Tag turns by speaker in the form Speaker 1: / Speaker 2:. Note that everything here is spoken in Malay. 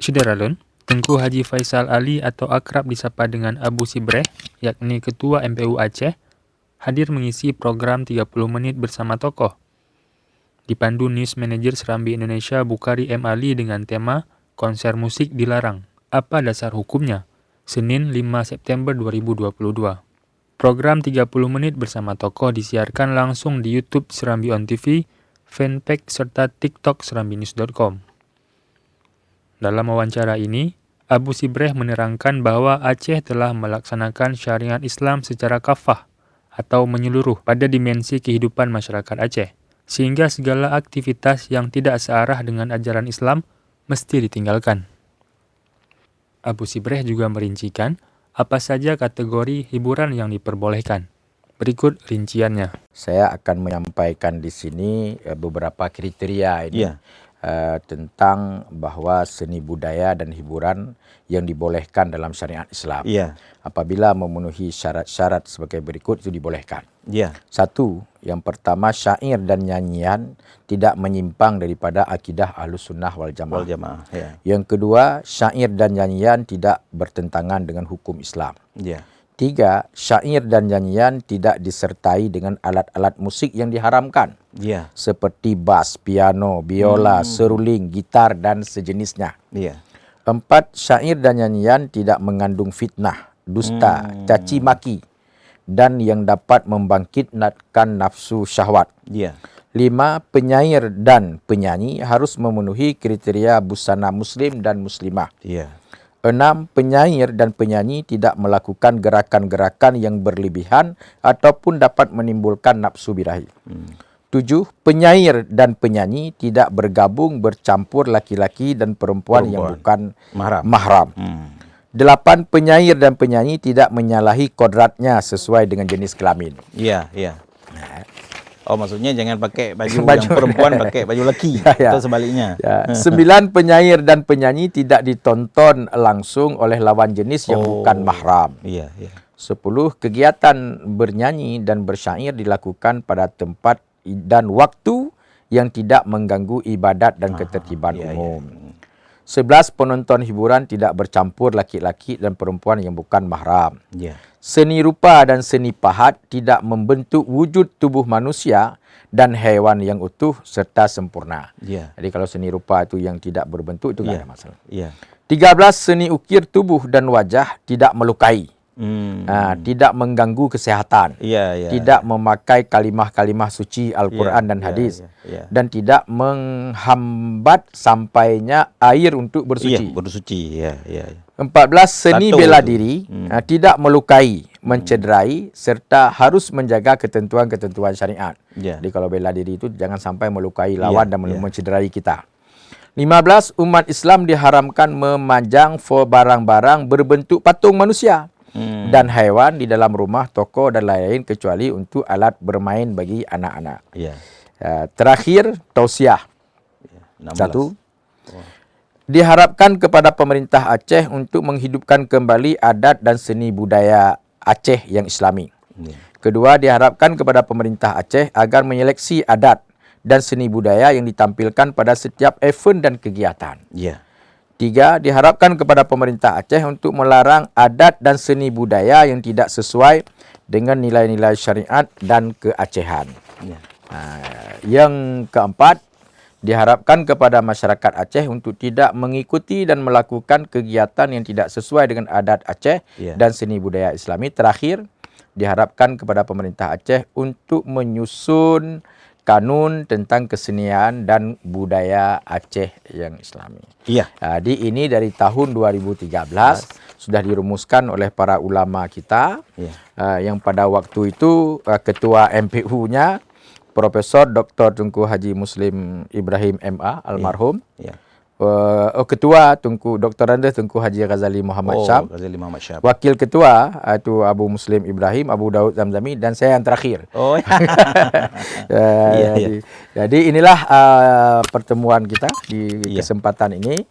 Speaker 1: Syederalun, Tengku Haji Faisal Ali atau akrab disapa dengan Abu Sibreh, yakni Ketua MPU Aceh, hadir mengisi program 30 menit bersama tokoh. Dipandu News Manager Serambi Indonesia Bukhari M. Ali dengan tema Konser Musik Dilarang. Apa dasar hukumnya? Senin 5 September 2022. Program 30 menit bersama tokoh disiarkan langsung di YouTube Serambi On TV, fanpage serta TikTok serambinews.com. Dalam wawancara ini, Abu Sibreh menerangkan bahwa Aceh telah melaksanakan syariat Islam secara kafah atau menyeluruh pada dimensi kehidupan masyarakat Aceh, sehingga segala aktivitas yang tidak searah dengan ajaran Islam mesti ditinggalkan. Abu Sibreh juga merincikan apa saja kategori hiburan yang diperbolehkan. Berikut rinciannya.
Speaker 2: Saya akan menyampaikan di sini beberapa kriteria ini. Tentang bahwa seni budaya dan hiburan yang dibolehkan dalam syariat Islam. Apabila memenuhi syarat-syarat sebagai berikut itu dibolehkan. Satu, yang pertama syair dan nyanyian tidak menyimpang daripada akidah Ahlus Sunnah wal Jamaah. Yang kedua, syair dan nyanyian tidak bertentangan dengan hukum Islam. Tiga, syair dan nyanyian tidak disertai dengan alat-alat musik yang diharamkan. Seperti bas, piano, biola, seruling, gitar, dan sejenisnya. Empat, syair dan nyanyian tidak mengandung fitnah, dusta, caci maki, dan yang dapat membangkitkan nafsu syahwat. Lima, penyair dan penyanyi harus memenuhi kriteria busana muslim dan muslimah. Enam, penyair dan penyanyi tidak melakukan gerakan-gerakan yang berlebihan ataupun dapat menimbulkan nafsu birahi. Tujuh, penyair dan penyanyi tidak bergabung bercampur laki-laki dan perempuan yang bukan mahram. Delapan, penyair dan penyanyi tidak menyalahi kodratnya sesuai dengan jenis kelamin.
Speaker 3: Oh, maksudnya jangan pakai baju yang perempuan pakai baju laki atau sebaliknya.
Speaker 2: Sembilan, penyair dan penyanyi tidak ditonton langsung oleh lawan jenis yang bukan mahram. 10, kegiatan bernyanyi dan bersyair dilakukan pada tempat dan waktu yang tidak mengganggu ibadat dan ketertiban umum. 11, penonton hiburan tidak bercampur laki-laki dan perempuan yang bukan mahram. Seni rupa dan seni pahat tidak membentuk wujud tubuh manusia dan haiwan yang utuh serta sempurna. Jadi kalau seni rupa itu yang tidak berbentuk itu tidak ada masalah. 13, seni ukir tubuh dan wajah tidak melukai. Tidak mengganggu kesehatan. Tidak memakai kalimah-kalimah suci Al-Quran dan hadis. Dan tidak menghambat sampainya air untuk bersuci. 14, seni bela diri tidak melukai, mencederai serta harus menjaga ketentuan-ketentuan syariat. Jadi kalau bela diri itu jangan sampai melukai lawan dan mencederai kita. 15, umat Islam diharamkan memajang barang-barang berbentuk patung manusia dan haiwan di dalam rumah, toko dan lain-lain kecuali untuk alat bermain bagi anak-anak. Terakhir, tausiah. 1. Diharapkan kepada pemerintah Aceh untuk menghidupkan kembali adat dan seni budaya Aceh yang Islami. Kedua, diharapkan kepada pemerintah Aceh agar menyeleksi adat dan seni budaya yang ditampilkan pada setiap event dan kegiatan. Tiga, diharapkan kepada pemerintah Aceh untuk melarang adat dan seni budaya yang tidak sesuai dengan nilai-nilai syariat dan keacehan. Yang keempat, diharapkan kepada masyarakat Aceh untuk tidak mengikuti dan melakukan kegiatan yang tidak sesuai dengan adat Aceh dan seni budaya Islami. Terakhir, diharapkan kepada pemerintah Aceh untuk menyusun kanun tentang kesenian dan budaya Aceh yang Islami. Jadi ini dari tahun 2013 sudah dirumuskan oleh para ulama kita yang pada waktu itu ketua MPU-nya Profesor Dr. Tunku Haji Muslim Ibrahim MA almarhum. Ketua Tunku Dr. Andes Tunku Haji Ghazali Muhammad Syam. Wakil ketua itu Abu Muslim Ibrahim, Abu Daud Zamzami, dan saya yang terakhir. Jadi inilah pertemuan kita di kesempatan ini.